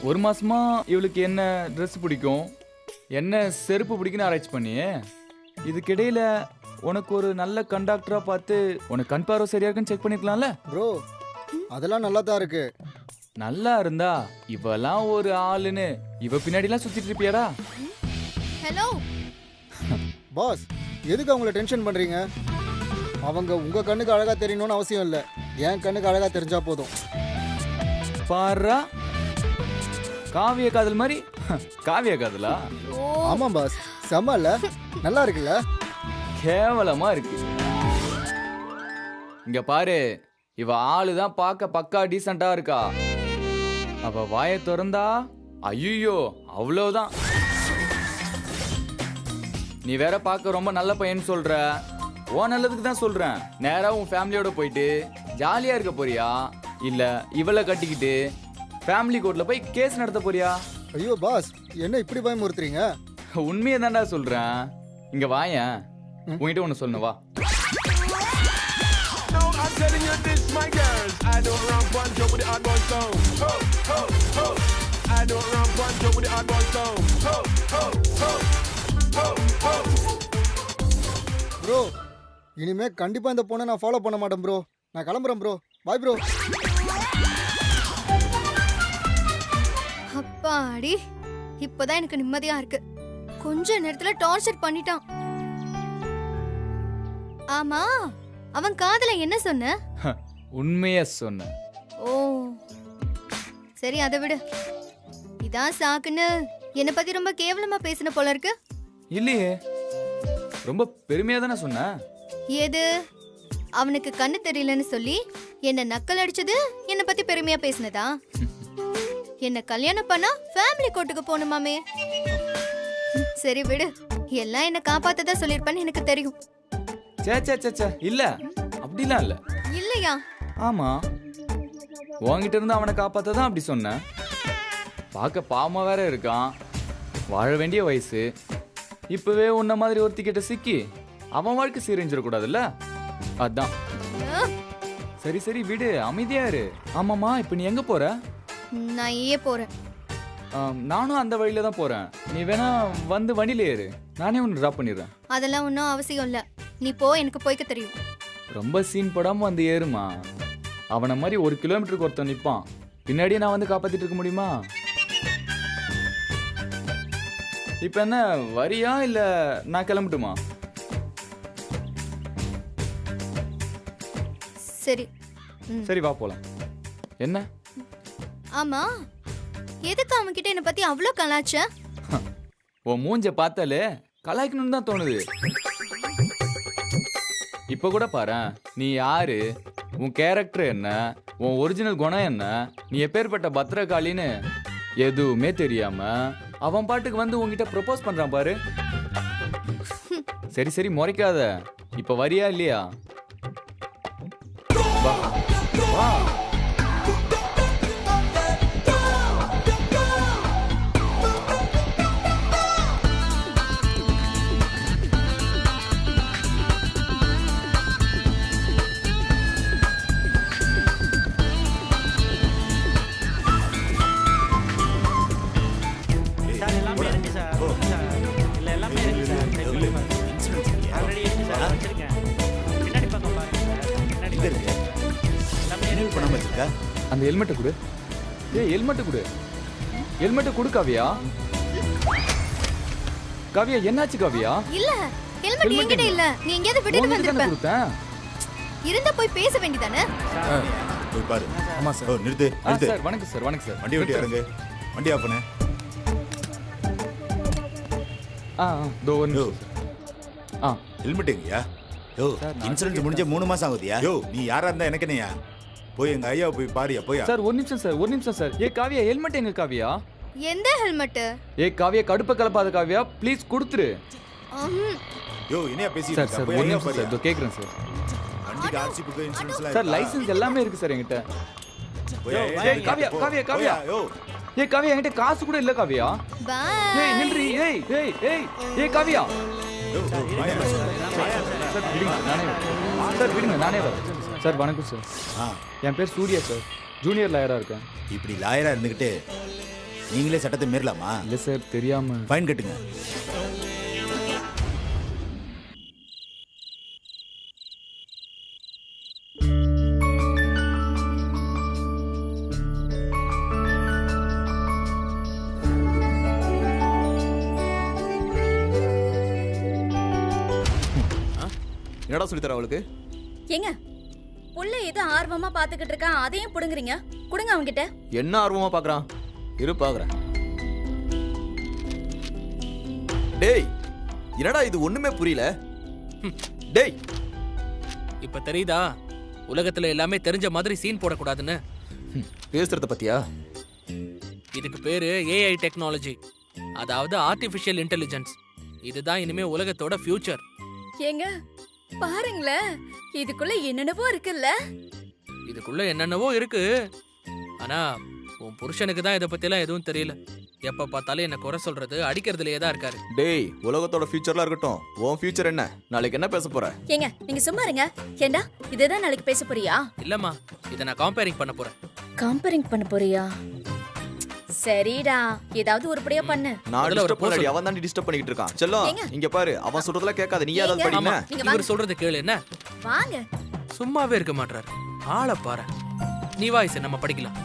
ஒரு மாசமா இவளுக்கு என்ன ட்ரெஸ் பிடிக்கும், என்ன செருப்பு பிடிக்குன்னு ஆராய்ச்சி பண்ணி, இதுக்கிடையில உனக்கு ஒரு நல்ல கண்டக்டரா பார்த்து உனக்கு கண் பார்வை சரியா இருக்குன்னு செக் பண்ணிக்கலாம்ல ப்ரோ. அதெல்லாம் நல்லா தான் இருக்கு. நல்லா இருந்தா இவெல்லாம் ஒரு ஆளுன்னு இவ பின்னாடிலாம் சுத்திட்டு இருப்பியாடா? ஹலோ பாஸ், எதுக்கு அவங்கள டென்ஷன் பண்றீங்க? அவங்க உங்க கண்ணுக்கு அழகா தெரியணும்னு அவசியம் இல்லை, என் கண்ணுக்கு அழகா தெரிஞ்சா போதும். பாரா காவிய காதல் மாதிரி. காவிய காதலா? ஆமா பாஸ், செம்ம இல்ல? நல்லா இருக்குல்ல? கேவலமா இருக்கு. இங்க பாரு, இவ ஆளுதான் பார்க்க பக்கா டீசெண்டா இருக்கா. அவ வாயை திறந்தா ஐயோ அவ்வளவுதான். நீ வேற பார்க்க ரொம்ப நல்ல பையன் சொல்ற. ஓ நல்லதுக்கு தான் சொல்றேன். நேரா உன் ஃபேமிலியோட போயிட்டு ஜாலியா இருக்க போறியா, இல்ல இவளை கட்டிக்கிட்டு ஃபேமிலி கோர்ட்ல போய் கேஸ் நடத்த போறியா? ஐயோ பாஸ், என்ன இப்படி பயமுறுத்துறீங்க? உண்மையை தான்டா சொல்றேன். இங்க வாயேன், உன்கிட்ட ஒண்ணு சொல்லணும் வா. ப்ரோ, இனிமே கண்டிப்பா இந்த பொண்ணை நான் ஃபாலோ பண்ண மாட்டேன் ப்ரோ. நான் கிளம்புறேன் ப்ரோ. Bye bro. அப்பாடி, இப்பதான் எனக்கு நிம்மதியா இருக்கு. கொஞ்ச நேரத்துல டார்ச்சர் பண்ணிட்டான். ஆமா, அவன் காதுல என்ன சொன்ன? உண்மையா சொன்ன. ஓ சரி, அதை விடு. இதான் சாக்குன்னு என்ன பத்தி ரொம்ப கேவலமா பேசின போல இருக்கு. இல்லையே, ரொம்ப பெருமையா தானே சொன்ன. ஏது அவனுக்கு கண்ணு தெரியலன்னு சொல்லி என்ன நக்கல் அடிச்சது என்ன பத்தி பெருமையா பேசினதா? என்ன கல்யாணம் பண்ணா ஃபேமிலி கோர்ட்டுக்கு போகணுமாமே. சரி விடு, எல்லாம் என்ன காப்பாத்ததா சொல்லிருப்பான்னு எனக்கு தெரியும். சே சே சே சே, இல்ல அப்படிலாம் இல்ல. இல்லையா? ஆமா, உன்கிட்ட இருந்து அவனை காப்பாத்ததான் அப்படி சொன்ன. பார்க்க பாவமா வேற இருக்கான், வாழ வேண்டிய வயசு. இப்பவே உன்ன மாதிரி ஒருத்திக்கிட்ட சிக்கி அவன் வாழ்க்கை சீரழிஞ்சிடக்கூடாதுல்ல, அதான். சரி சரி விடு, அமைதியா இரு. ஆமாமா, இப்ப நீ எங்க போற? நான் ஏ போறேன். நானும் அந்த வழியில தான் போறேன். நீ வேணா வந்து வண்டியில ஏறு, நானே உன்னை டிராப் பண்ணிடுறேன். அதெல்லாம் ஒன்றும் அவசியம் இல்ல, நீ போ, எனக்கு போய்க்க தெரியும். ரொம்ப சீன் படாம வந்து ஏறுமா. அவனை மாதிரி 1 கிலோமீட்டருக்கு ஒருத்தன் நிப்பான், பின்னாடியே நான் வந்து காப்பாத்திட்டு இருக்க முடியுமா? இப்ப என்ன வரியா இல்ல நான் கிளம்பட்டுமா? சரி சரி வா போலாம். என்ன? ஆமா, எதுக்கு அவன் கிட்ட என்ன பத்தி அவ்வளோ கலாச்ச? உன் மூஞ்ச பார்த்தாலே கலாய்க்கணும்னு தான் தோணுது. இப்ப கூட பாரு, நீ யாரு, உன் கேரக்டர் என்ன, உன் ஒரிஜினல் குணம் என்ன, நீ எப்பேற்பட்ட பத்திரகாளின்னு எதுவுமே தெரியாம அவன் பாட்டுக்கு வந்து உன்கிட்ட ப்ரொபோஸ் பண்றான் பாரு. சரி சரி முறைக்காத, இப்ப வரியா இல்லையா? வா வா. அந்த ஹெல்மெட்டை கொடு. ஏய் ஹெல்மெட்டை கொடு, ஹெல்மெட்டை கொடு காவியா. காவியா என்னாச்சு காவியா? இல்ல, ஹெல்மெட் என்கிட்ட இல்ல, நீ எங்கயாவது விட்டுட்டு வந்திருப்ப. இருந்த போய் பேச வேண்டியதானே? போய் பாரு. ஆமா சார். நிறுத்து நிறுத்து. சார் வணக்கம் சார். வணக்கம் சார். வண்டி விட்டு இறங்கு. வண்டி ஆஃப் பண்ணு. தோ வந்து. ஹெல்மெட் எங்கயா? யோ, இன்சூரன்ஸ் முடிஞ்ச 3 மாசம் ஆகுதியா? யோ, நீ யாரா இருந்தா எனக்கு என்னையா? போய் எங்க ஐயா போய் பாரியா போயா. சார் ஒரு நிமிஷம் சார், ஒரு நிமிஷம் சார். ஏ காவியா, ஹெல்மெட் எங்க காவியா? எந்த ஹெல்மெட்? ஏ காவியா, கடுப்ப கலப்பாத காவியா, ப்ளீஸ் கொடுத்துரு. யோ, என்னையா பேசிட்டு இருக்க? சார் ஒரு நிமிஷம் சார், இதோ கேக்குறேன் சார். வண்டிக்கு ஆர்சி புக், இன்சூரன்ஸ்லாம் சார் லைசென்ஸ் எல்லாமே இருக்கு சார் என்கிட்ட. ஏய் காவியா, காவியா, காவியா. யோ, ஏ காவியா, என்கிட்ட காசு கூட இல்ல காவியா. பை. ஏய் நில்றி. ஏய் ஏய் ஏய் ஏய் காவியா. சார் விடுங்க, நானே வரேன். சார் விடுங்க, நானே வரேன். சார் வணக்கம் சார். என் பேர் சூர்யா சார், ஜூனியர் லாயரா இருக்கேன். இப்படி லாயரா இருந்துகிட்டு நீங்களே சட்டத்தை மீறலாமா? இல்லை சார், தெரியாம. ஃபைன் கட்டுங்க. என்னடா சொல்லி தர அவளுக்கு? ஏங்க புள்ள ஏதோ ஆர்வமா பாத்துக்கிட்டு இருக்கான், அதையும் புடுங்குறீங்க. குடுங்க அவன்கிட்ட. என்ன ஆர்வமா பாக்குறான்? இரு பாக்குறேன். டேய், என்னடா இது ஒண்ணுமே புரியல. டேய், இப்ப தெரியுதா உலகத்துல எல்லாமே தெரிஞ்ச மாதிரி சீன் போடக்கூடாதுன்னு? பேசுறத பத்தியா? இதுக்கு பேரு ஏஐ டெக்னாலஜி, அதாவது ஆர்டிஃபிஷியல் இன்டெலிஜென்ஸ். இதுதான் இனிமே உலகத்தோட ஃபியூச்சர். ஏங்க பாருங்களேன், இதுக்குள்ள என்னென்னவோ இருக்குல்ல. இதுக்குள்ள என்னென்னவோ இருக்கு, ஆனா உன் புருஷனுக்கு தான் இதை பத்திலாம் எதுவும் தெரியல. எப்ப பார்த்தாலும் என்ன குறை சொல்றது, அடிக்கிறதுலயே தான் இருக்காரு. டேய், உலகத்தோட ஃபியூச்சர்லாம் இருக்கட்டும், உன் ஃபியூச்சர் என்ன? நாளைக்கு என்ன பேச போற? ஏங்க நீங்க சும்மா இருங்க. ஏண்டா இதுதான் நாளைக்கு பேச போறியா? இல்லம்மா, இதை நான் கம்பேரிங் பண்ண போறேன். கம்பேரிங் பண்ண போறியா? சரிடா, ஏதாவது உருப்படியா பண்ணு. நான் முதல்ல ஒரு டிஸ்டர்ப் பண்ணல, அவன் தான் டிஸ்டர்ப் பண்ணிட்டு இருக்கான். செல்லம், ஏங்க? இங்க பாரு, அவன் சொல்றதெல்லாம் கேட்காத, நீ ஏதாவது ஏங்க? படினா. நீங்க இவர் வாங்க. சொல்றது கேளு. என்ன வாங்க. சும்மாவே இருக்க மாட்டாரு, ஆளை பாரு. நீ வாய்ஸ் நம்ம படிக்கலாம்.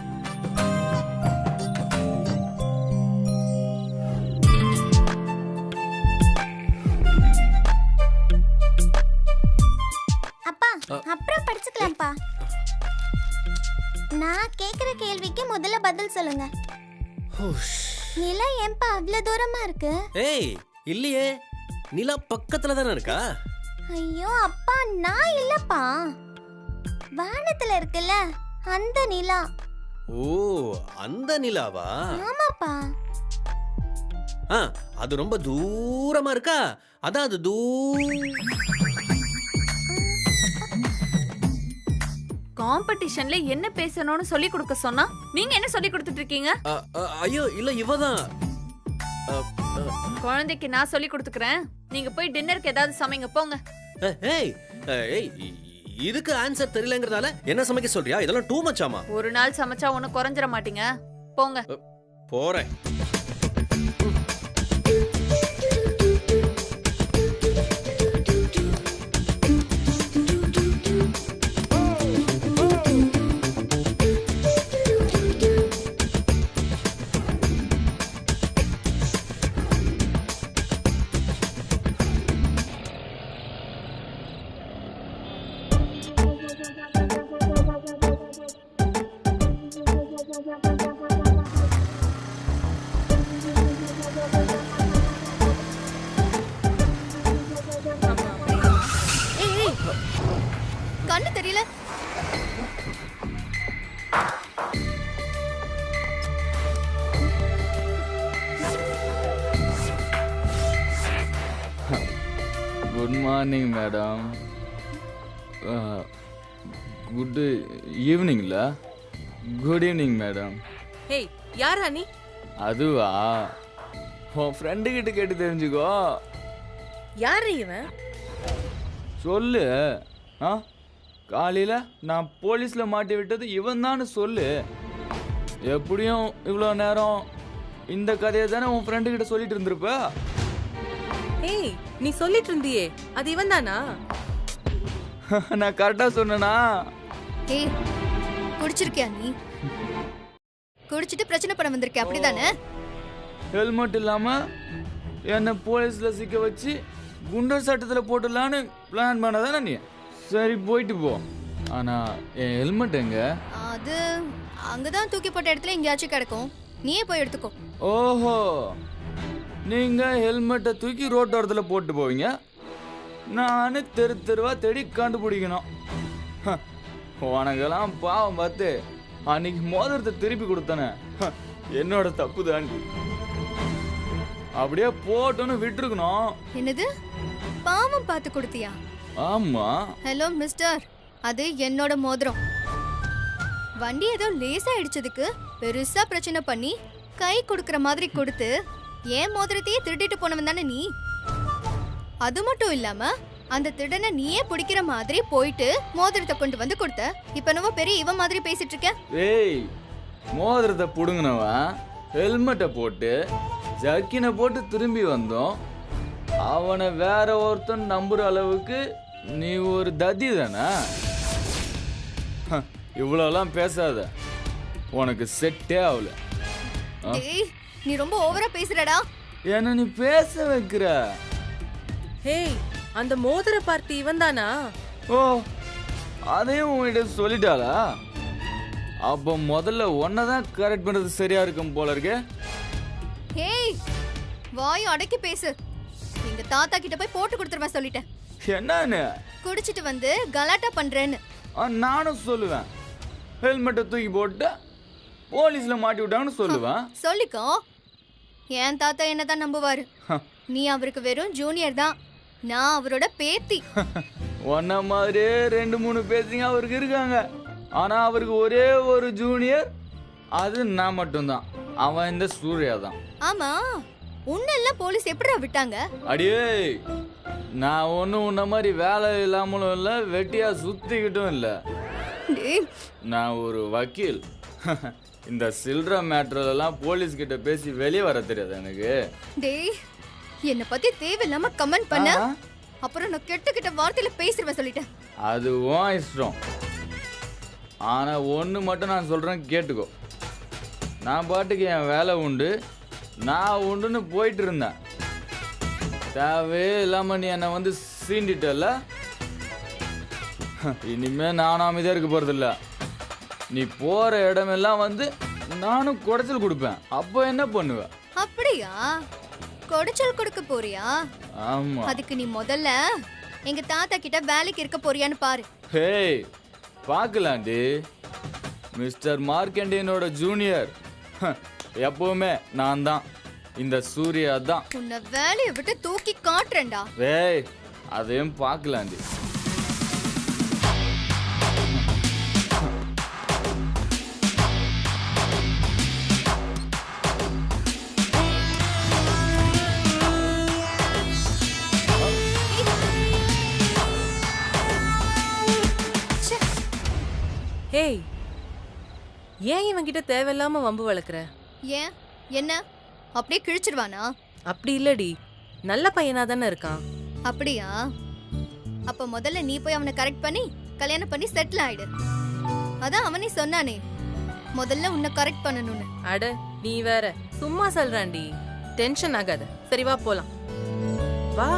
அப்பா அப்புறம் படிச்சுக்கலாம்ப்பா. நான் கேக்குற கேள்விக்கு முதல்ல பதில் சொல்லுங்க. நிலா ஏன்பா அவ்வளவு தூரமா இருக்கு? ஏய் இல்லையே, நிலா பக்கத்துல தானே இருக்கா. ஐயோ அப்பா, நான் இல்லப்பா, வானத்துல இருக்குல்ல அந்த நிலா. ஓ, அந்த நிலாவா? ஆமாப்பா. அது ரொம்ப தூரமா இருக்கா. அதான் அது காம்படிஷன்ல என்ன பேசணும்னு சொல்லி கொடுக்க சொன்னா நீங்க என்ன சொல்லி கொடுத்துட்டு இருக்கீங்க? ஐயோ இல்ல, இவதான். குழந்தைக்கு நான் சொல்லி கொடுத்துக்கிறேன், நீங்க போய் டின்னருக்கு ஏதாவது சமைங்க போங்க. ஏய் ஏய், இதுக்கு ஆன்சர் தெரியலங்கறதால என்ன சமைக்க சொல்றியா? இதெல்லாம் டூ மச்சாமா. ஒரு நாள் சமைச்சா ஒன்னும் குறைஞ்சிட மாட்டீங்க, போங்க. போறேன். கண்ணு தெரியல. Good morning madam. குட் ஈவினிங்ல. Good evening madam. ஏய் யாரா நீ? அதுவா, உன் ஃப்ரெண்டு கிட்ட கேட்டு தெரிஞ்சுக்கோ. யாரு இவன்? சொல்லு. ஆ, காலையில நான் போலீஸ்ல மாட்டி விட்டது இவன் தான் சொல்லு. எப்படியும் இவ்வளோ நேரம் இந்த கதையை தானே உன் ஃப்ரெண்டு கிட்ட சொல்லிட்டு இருந்திருப்ப. ஏய் நீ சொல்லிட்டு இருந்தியே, அது இவன் தானா? நான் கரெக்டா சொன்னேனா? ஏய், குடிச்சிருக்கியா நீ? குடிச்சிட்டு பிரச்சனை பண்ண வந்திருக்க அப்படிதானே? ஹெல்மெட் இல்லாம என்ன போலீஸ்ல சிக்க வச்சு குண்டர் சட்டத்துல போட்டுடலான்னு பிளான் பண்ணதானே நீ? சரி போயிட்டு போ. ஆனா என் ஹெல்மெட் எங்க? அது அங்கதான் தூக்கி போட்ட இடத்துல எங்கேயாச்சும் கிடக்கும், நீயே போய் எடுத்துக்கோ. ஓஹோ, நீங்க ஹெல்மெட்டை தூக்கி ரோட்டோரத்துல போட்டு போவீங்க, நானு தெரு தெருவா தேடி கண்டுபிடிக்கணும். உனக்கெல்லாம் பாவம் பார்த்து அன்னைக்கு மோதிரத்தை திருப்பி கொடுத்தானே, என்னோட தப்பு தாண்டி. அப்படியே போட்டோன்னு விட்டுருக்கணும். என்னது பாவம் பார்த்து கொடுத்தியா? ஆமா. ஹலோ மிஸ்டர், அது என்னோட மோதிரம். வண்டி ஏதோ லேசா இடிச்சதுக்கு பெருசா பிரச்சனை பண்ணி கை கொடுக்கற மாதிரி கொடுத்து ஏன் மோதிரத்தையே திருடிட்டு போனவன் தானே நீ? அது மட்டும் இல்லாம அந்த திருடனை நீயே பிடிக்கிற மாதிரி போயிட்டு மோதிரத்தை கொண்டு வந்து கொடுத்த. இப்ப நம்ம பெரிய இவன் மாதிரி பேசிட்டு இருக்க. ஏய், மோதிரத்தை புடுங்கினவன் ஹெல்மெட்டை போட்டு ஜர்க்கினை போட்டு திரும்பி வந்தோம். அவனை வேற ஒருத்தன் நம்புற அளவுக்கு நீ ஒரு தத்தி தானே? இவ்வளோலாம் பேசாத, உனக்கு செட்டே ஆகல. டேய் நீ ரொம்ப ஓவரா பேசுறடா. என்ன நீ பேச வைக்கிற? ஹேய், அந்த மோதிர பார்ட்டி இவன் தானா? ஓ, அதையும் உங்ககிட்ட சொல்லிட்டாளா? அப்போ முதல்ல ஒன்னதான் கரெக்ட் பண்றது சரியா இருக்கும் போல இருக்கு. ஹேய், வாய் அடக்கி பேசு. எங்க தாத்தா கிட்ட போய் போட்டு கொடுத்துருவேன் சொல்லிட்டேன். என்னன்னு? குடிச்சிட்டு வந்து கலாட்டா பண்றேன்னு. நானும் சொல்லுவேன். ஹெல்மெட்டை தூக்கி போட்டு போலீஸ்ல மாட்டி விட்டாங்கன்னு சொல்லுவேன். சொல்லிக்கோ. என் தாத்தா என்னதான் நம்புவாரு. நீ அவருக்கு வெறும் ஜூனியர் தான், நான் அவரோட பேத்தி. ஒன்ன மாதிரியே 2-3 பேத்திங்க அவருக்கு இருக்காங்க. ஆனா அவருக்கு ஒரே ஒரு ஜூனியர், அது நான் மட்டும்தான். அவன் இந்த சூர்யா தான். ஆமா, உன்னெல்லாம் போலீஸ் எப்படிடா விட்டாங்க? அடியே, நான் ஒன்றும் உன்ன மாதிரி வேலை இல்லாமலும் இல்லை, வெட்டியா சுத்திக்கிட்டும் இல்லை. நான் ஒரு வக்கீல். இந்த சில்ட்ர மேட்டர்லாம் போலீஸ் கிட்ட பேசி வெளியே வர தெரியாது எனக்கு. டேய், என்ன பத்தி தேவையில்லாம கமெண்ட் பண்ண, அப்புறம் நான் கெட்ட வார்த்தையில பேசிடுவேன் சொல்லிட்டேன். அது உன் இஷ்டம். ஆனா ஒன்று மட்டும் நான் சொல்றேன், கேட்டுக்கோ. நான் பாட்டுக்கு என் வேலை உண்டு, நான் உண்டுன்னு போயிட்டு இருந்தேன். தேவையே இல்லாம நீ என்னை வந்து சீண்டிட்டல. இனிமே நானும் அமைதியா இருக்க போறதில்ல. நீ போற இடமெல்லாம் வந்து நானும் குடைச்சல் கொடுப்பேன். அப்போ என்ன பண்ணுவ? அப்படியா? குடைச்சல் கொடுக்க போறியா? ஆமா. அதுக்கு நீ முதல்ல எங்க தாத்தா கிட்ட வேலைக்கு இருக்க போறியான்னு பாரு. ஹேய், பார்க்கலாண்டி. மிஸ்டர் மார்க்கண்டியனோட ஜூனியர் எப்பவுமே நான் தான். இந்த சூர்யா தான். உன்னை வேலையை விட்டு தூக்கி காட்டுறேன்டா. ஏய், அதையும் பார்க்கலாண்டி. ஹேய், ஏன் இவன்கிட்ட தேவையில்லாம வம்பு வளர்க்குற? ஏன் என்ன அப்படியே கிழிச்சிருவானா? அப்படி இல்லடி, நல்ல பையனா தானே இருக்கான். அப்படியா? அப்ப முதல்ல நீ போய் அவனை கரெக்ட் பண்ணி கல்யாணம் பண்ணி செட்டில் ஆயிடு. அதான் அவனே சொன்னானே, முதல்ல உன்னை கரெக்ட் பண்ணணும்னு. அட நீ வேற சும்மா சொல்றான்டி. டென்ஷன் ஆகாத. சரி வா போலாம். வா.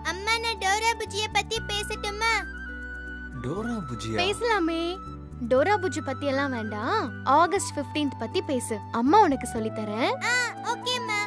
அம்மா, நான் டோரா புஜியை பத்தி பேசட்டுமா? டோரா புஜியா? பேசலாமே. டோரா புஜி பத்தி எல்லாம் வேண்டாம், ஆகஸ்ட் 15th பத்தி பேசு. அம்மா உனக்கு சொல்லி தரேன். ஓகேம்மா.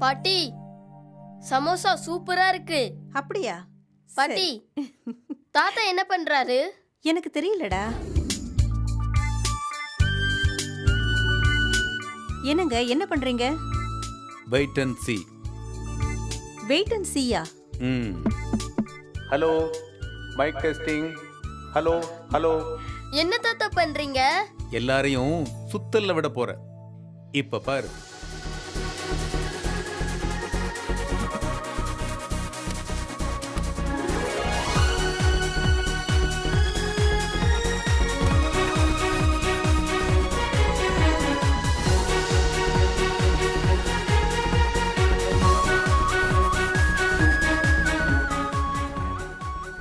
பாட்டி, சமோசா சூப்பரா இருக்கு. அப்படியா? பாட்டி, தாத்தா என்ன பண்றாரு? எனக்கு தெரியலடா. என்னங்க, என்ன பண்றீங்க? Wait and see. Wait and சீயா? Hello, mic testing. Hello hello. என்ன தாத்தா பண்றீங்க? எல்லாரையும் சுத்தல்ல விட போற. இப்ப பாரு.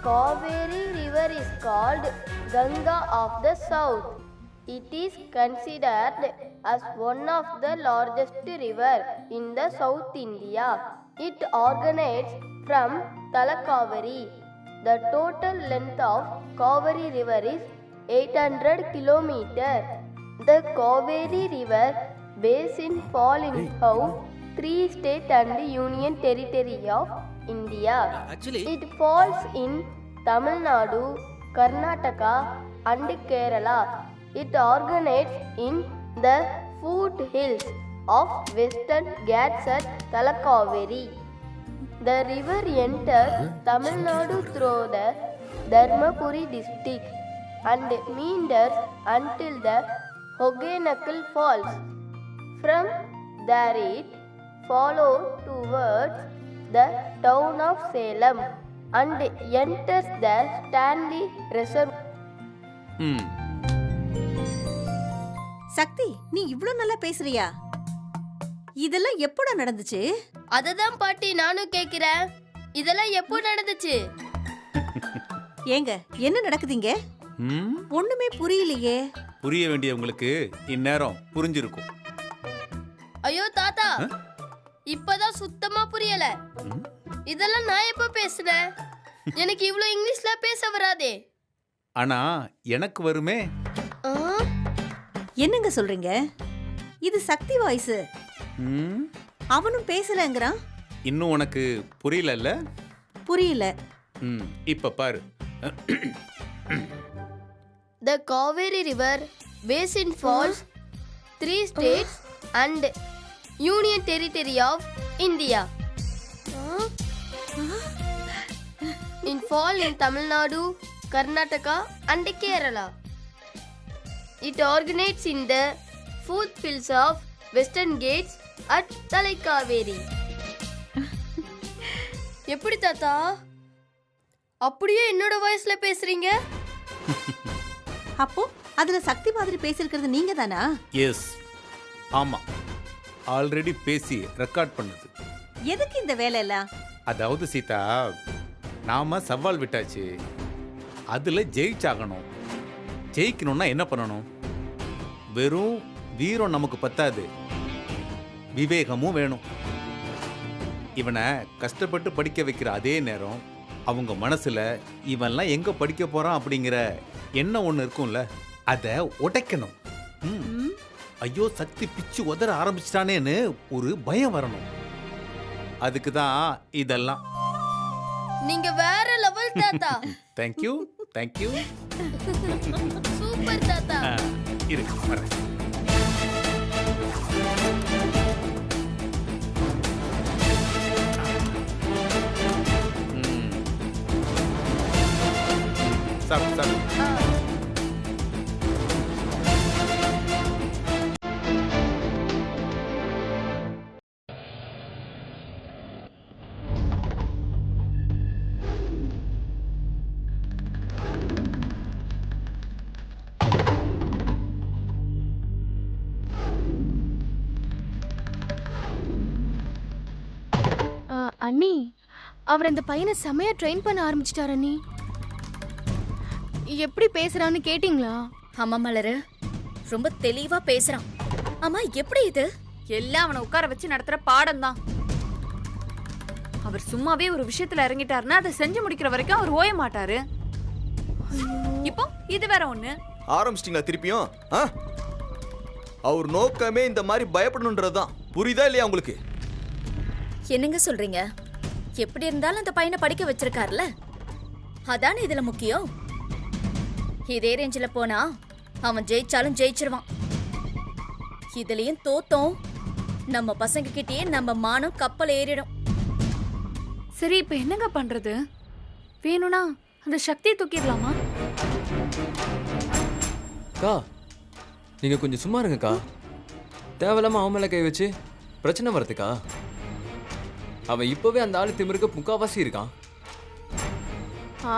Kaveri river is called Ganga of the South. It is considered as one of the largest river in the South India. It originates from Talakaveri, The total length of Kaveri River is 800 kilometers. The Kaveri River basin fall in how 3 states and union territory of India. Actually, it falls in Tamil Nadu, Karnataka and Kerala. It originates in the foothills of Western Ghats at Talakaveri. The river enters Tamil Nadu through the Dharmapuri district and meanders until the Hogenakkal Falls. From there it follows towards the town of Salem and enters the Stanley Reservoir. சக்தி, நீ இவ்ளோ நல்லா பேசுறியா? இதெல்லாம் எப்போடா நடந்துச்சு? அததான் பாட்டி நானும் கேக்குறேன். இதெல்லாம் எப்போ நடந்துச்சு? ஏங்க, என்ன நடக்குதுங்க? ஒண்ணுமே புரியலையே. புரிய வேண்டியவங்களுக்கு இந்நேரம் புரிஞ்சிருக்கும். ஐயோ தாத்தா, இப்பதான் சுத்தமா புரியல. இதெல்லாம் நான் எப்ப பேசுனேன்? எனக்கு இவ்ளோ இங்கிலீஷ்ல பேச வராதே. ஆனா எனக்கு வருமே. என்னங்க சொல்றீங்க? இது சக்தி வாய்ஸ். அவனும் பேசலங்கறான். இன்னும் உனக்கு புரியலல்ல? புரியல. இப்ப பாரு. The Kaveri River basin falls 3 states and union territory of India. In fall in Tamil Nadu, Karnataka and Kerala. It originates in the foothills of Western Ghats at Talakaveri. எப்படி தாத்தா? அப்படியே என்னோட வாய்ஸ்ல பேசுறீங்க? அப்போ அதுல சக்தி மாதிரி பேசிருக்கிறது நீங்க தானா? எஸ், ஆமா. ஆல்ரெடி பேசி ரெக்கார்ட் பண்ணது. எதுக்கு இந்த வேலை எல்லாம்? அதாவது சீதா, நாம சவால் விட்டாச்சு. அதுல ஜெயிச்சாகணும். ஜெயிக்கணும்னா என்ன பண்ணணும்? வெறும் வீரம் நமக்கு பத்தாது, விவேகமும் வேணும். இவனை கஷ்டப்பட்டு படிக்க வைக்கிற அதே நேரம் அவங்க மனசுல இவன்லாம் எங்க படிக்க போறான் அப்படிங்கிற எண்ணம் ஒண்ணு இருக்கும்ல, அதை உடைக்கணும். ஐயோ, சக்தி பிச்சு உதற ஆரம்பிச்சிட்டானேன்னு ஒரு பயம் வரணும். அதுக்கு தான் இதெல்லாம். நீங்க வேற லெவல் தாத்தா. Thank you, thank you. Super தாத்தா. இருக்கு வரேன். சாப்பிடு. அண்ணி, அவர் அந்த பையனை செமையா ட்ரெயின் பண்ண ஆரம்பிச்சிட்டார் அண்ணி. எப்படி பேசுறான்னு கேட்டிங்களா? ஆமா மலரு, ரொம்ப தெளிவா பேசுறான். ஆமா, எப்படி இது? எல்லாம் அவனை உட்கார வச்சு நடத்துற பாடம் தான். அவர் சும்மாவே ஒரு விஷயத்துல இறங்கிட்டாருன்னா அதை செஞ்சு முடிக்கிற வரைக்கும் அவர் ஓய மாட்டாரு. இப்போ இது வேற ஒண்ணு. ஆரம்பிச்சிட்டீங்களா திருப்பியும்? அவர் நோக்கமே இந்த மாதிரி பயப்படணுன்றதுதான். புரியுதா இல்லையா உங்களுக்கு? என்னங்க சொல்றீங்க? எப்படி இருந்தாலும் அந்த பையனை படிக்க வச்சிருக்காருல, அதானே இதுல முக்கியம். இதே ரேஞ்சில போனா அவன் ஜெயிச்சாலும் ஜெயிச்சிருவான். இதுலயும் தோத்தோம், நம்ம பசங்க கிட்டயே நம்ம மானம் கப்பல் ஏறிடும். சரி, இப்ப என்னங்க பண்றது? வேணும்னா அந்த சக்தியை தூக்கிடலாமா? அக்கா, நீங்க கொஞ்சம் சும்மா இருங்கக்கா. தேவையில்லாம அவன் மேல கை வச்சு பிரச்சனை வரதுக்கா? அவன் இப்பவே அந்த ஆளு திமிருக்கு முக்காவாசி இருக்கான்.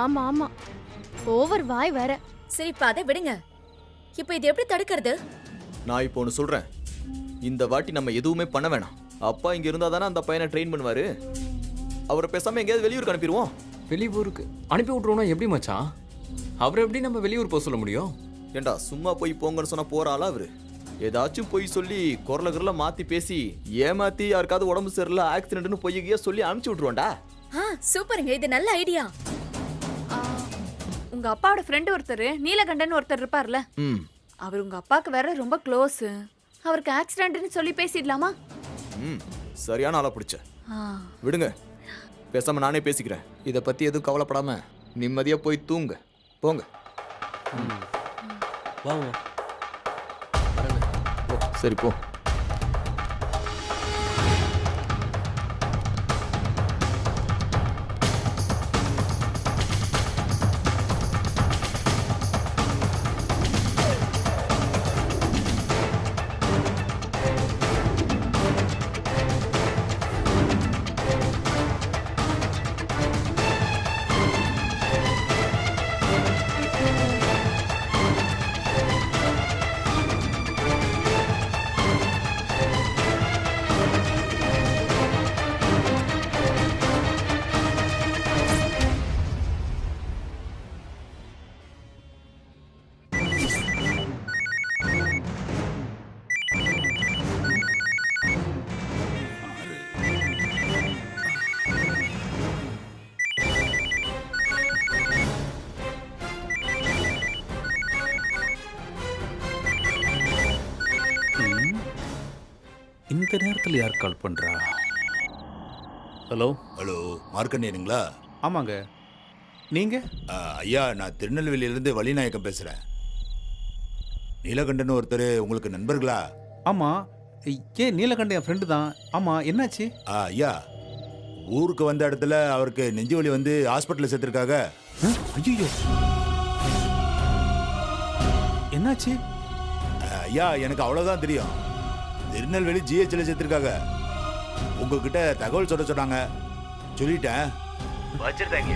ஆமா ஆமா, ஓவர் வாய் வேற. சரி, இப்ப அதை விடுங்க. இப்ப இது எப்படி தடுக்கிறது? நான் இப்போ ஒன்று சொல்றேன். இந்த வாட்டி நம்ம எதுவுமே பண்ண வேணாம். அப்பா இங்க இருந்தா தானே அந்த பையனை ட்ரெயின் பண்ணுவாரு. அவரை பேசாம எங்கேயாவது வெளியூருக்கு அனுப்பிடுவோம். வெளியூருக்கு அனுப்பி விட்டுருவோம்னா எப்படி மச்சான்? அவரை எப்படி நம்ம வெளியூர் போக சொல்ல முடியும்? ஏண்டா, சும்மா போய் போங்கன்னு சொன்னா போறாளா அவரு? ஏதாச்சும் போய் சொல்லி குரல மாத்தி பேசி ஏமாத்தி யாருக்காவது உடம்பு சரியில்லை, ஆக்சிடென்ட்னு பொய்யா சொல்லி அனுப்பிச்சு விட்டுருவோண்டா. சூப்பருங்க, இது நல்ல ஐடியா. உங்க அப்பாவோட ஃப்ரெண்ட் ஒருத்தர் நீலகண்டன் ஒருத்தர் இருப்பார்ல, ம் அவர் உங்க அப்பாக்கு வேற ரொம்ப க்ளோஸ். அவருக்கு ஆக்சிடென்ட்னு சொல்லி பேசிடலாமா? ம் சரியான ஆளா பிடிச்ச. விடுங்க, பேசாம நானே பேசிக்கிறேன். இதை பத்தி எதுவும் கவலைப்படாம நிம்மதியா போய் தூங்க போங்க. வாங்க. சரி போ. இந்த நேரத்தில் யார் கால் பண்றா? ஹலோ ஹலோ, மார்க்கண்டேயனுங்களா? ஆமாங்க. நீங்க? ஐயா, நான் திருநெல்வேலியிலேருந்து வள்ளிநாயக்கம் பேசுகிறேன். நீலகண்டன் ஒருத்தர் உங்களுக்கு நண்பர்களா? ஆமா. ஏன் நீலகண்டன் என் ஃப்ரெண்டு தான். ஆமா, என்னாச்சு? ஐயா, ஊருக்கு வந்த இடத்துல அவருக்கு நெஞ்சு வலி வந்து ஹாஸ்பிட்டலில் சேர்த்துருக்காங்க. ஐயோ, என்னாச்சு? ஐயா, எனக்கு அவ்வளோதான் தெரியும். திருநெல்வேலி ஜிஹெச்ல சேர்த்துருக்காங்க. உங்ககிட்ட தகவல் சொல்ல சொன்னாங்க. சொல்லிட்டேன். வச்சிருந்தாங்க.